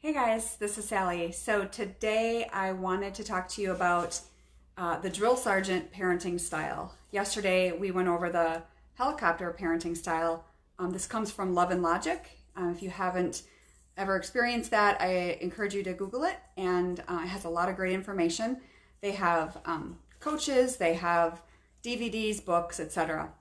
Hey guys, this is Sally. So today I wanted to talk to you about the drill sergeant parenting style. Yesterday we went over the helicopter parenting style. This comes from Love and Logic. If you haven't ever experienced that, I encourage you to Google it, and it has a lot of great information. They have coaches, they have DVDs, books, etc.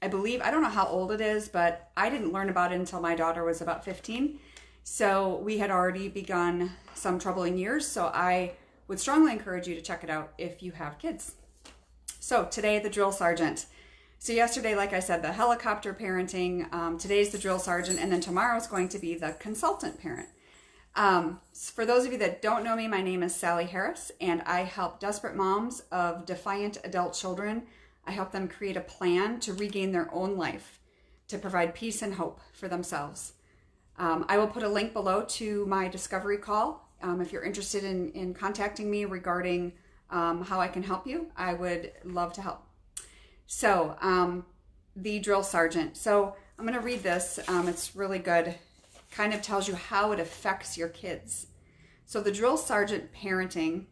I don't know how old it is, but I didn't learn about it until my daughter was about 15. So we had already begun some troubling years, so I would strongly encourage you to check it out if you have kids. So today, the drill sergeant. So yesterday, like I said, the helicopter parenting, today's the drill sergeant, and then tomorrow is going to be the consultant parent. For those of you that don't know me, my name is Sally Harris, and I help desperate moms of defiant adult children. I help them create a plan to regain their own life, to provide peace and hope for themselves. I will put a link below to my discovery call. If you're interested in contacting me regarding how I can help you, I would love to help. So, the drill sergeant. So I'm going to read this. It's really good. Kind of tells you how it affects your kids. So the drill sergeant parenting,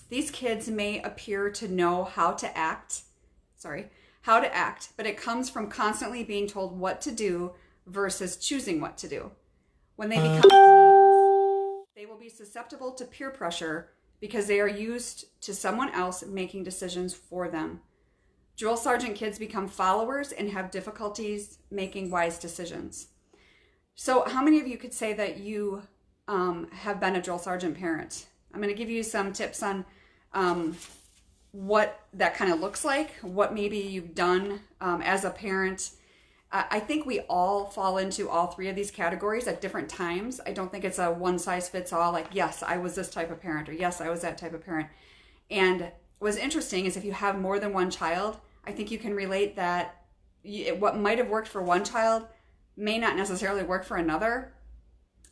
these kids may appear to know how to act, but it comes from constantly being told what to do versus choosing what to do. When they become teens, they will be susceptible to peer pressure because they are used to someone else making decisions for them. Drill sergeant kids become followers and have difficulties making wise decisions. So how many of you could say that you have been a drill sergeant parent? I'm going to give you some tips on what that kind of looks like, what maybe you've done as a parent. I think we all fall into all three of these categories at different times. I don't think it's a one size fits all, like, yes, I was this type of parent, or yes, I was that type of parent. And what's interesting is if you have more than one child, I think you can relate that what might have worked for one child may not necessarily work for another.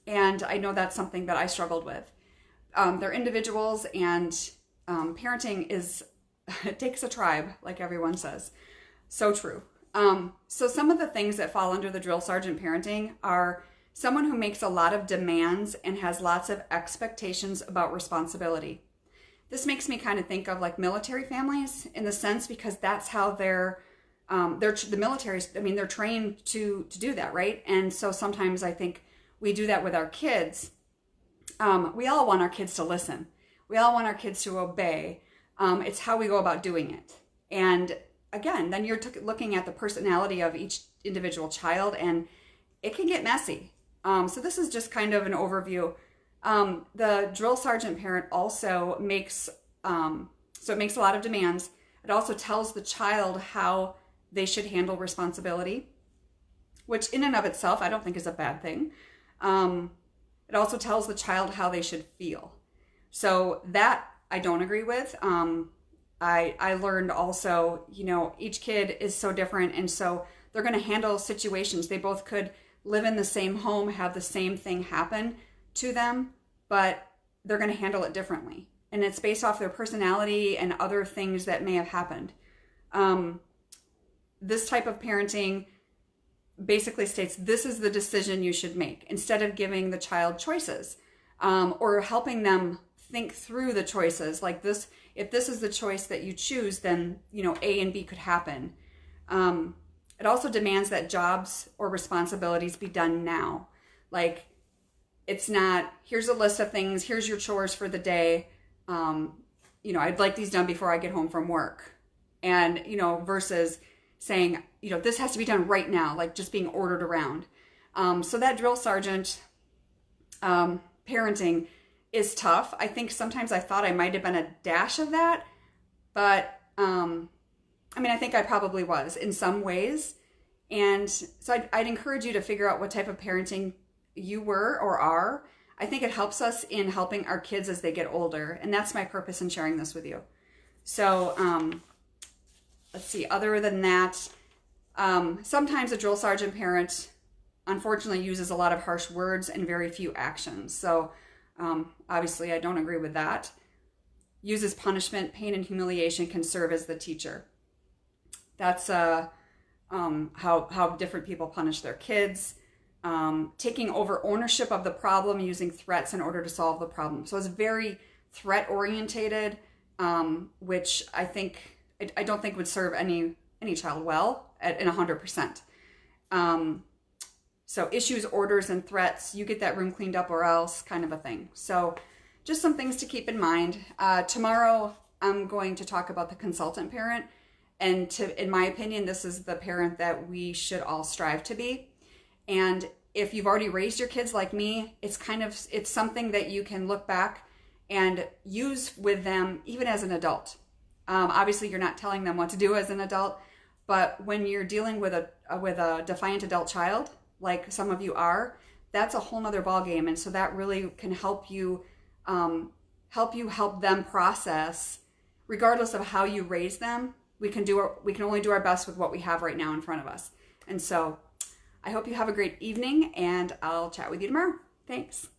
And I know that's something that I struggled with. They're individuals, and parenting it takes a tribe, like everyone says. So true. So some of the things that fall under the drill sergeant parenting are someone who makes a lot of demands and has lots of expectations about responsibility. This makes me kind of think of like military families in the sense, because that's how they're the military, they're trained to do that, right? And so sometimes I think we do that with our kids. We all want our kids to listen. We all want our kids to obey. It's how we go about doing it. And again, then you're looking at the personality of each individual child, and it can get messy. So this is just kind of an overview. The drill sergeant parent also makes a lot of demands. It also tells the child how they should handle responsibility, which in and of itself I don't think is a bad thing. It also tells the child how they should feel. So that I don't agree with. I learned also, each kid is so different, and so they're going to handle situations. They both could live in the same home, have the same thing happen to them, but they're going to handle it differently. And it's based off their personality and other things that may have happened. This type of parenting basically states this is the decision you should make, instead of giving the child choices or helping them think through the choices. Like this, if this is the choice that you choose, then A and B could happen. It also demands that jobs or responsibilities be done now. Like, it's not, here's a list of things, here's your chores for the day. I'd like these done before I get home from work. And, versus saying, this has to be done right now, like just being ordered around. So that drill sergeant parenting is tough. I think sometimes I thought I might have been a dash of that, but I think I probably was in some ways. And so I'd encourage you to figure out what type of parenting you were or are. I think it helps us in helping our kids as they get older, and that's my purpose in sharing this with you. So let's see, other than that, sometimes a drill sergeant parent unfortunately uses a lot of harsh words and very few actions. So obviously I don't agree with that. Uses punishment, pain, and humiliation can serve as the teacher. That's how different people punish their kids. taking over ownership of the problem, using threats in order to solve the problem. So it's very threat orientated, which I don't think would serve any child well in 100%. So issues, orders, and threats, you get that room cleaned up or else kind of a thing. So just some things to keep in mind. Tomorrow, I'm going to talk about the consultant parent. And in my opinion, this is the parent that we should all strive to be. And if you've already raised your kids like me, it's something that you can look back and use with them even as an adult. Obviously, you're not telling them what to do as an adult, but when you're dealing with a defiant adult child, like some of you are, that's a whole nother ballgame. And so that really can help help them process, regardless of how you raise them. We can only do our best with what we have right now in front of us. And so I hope you have a great evening, and I'll chat with you tomorrow. Thanks.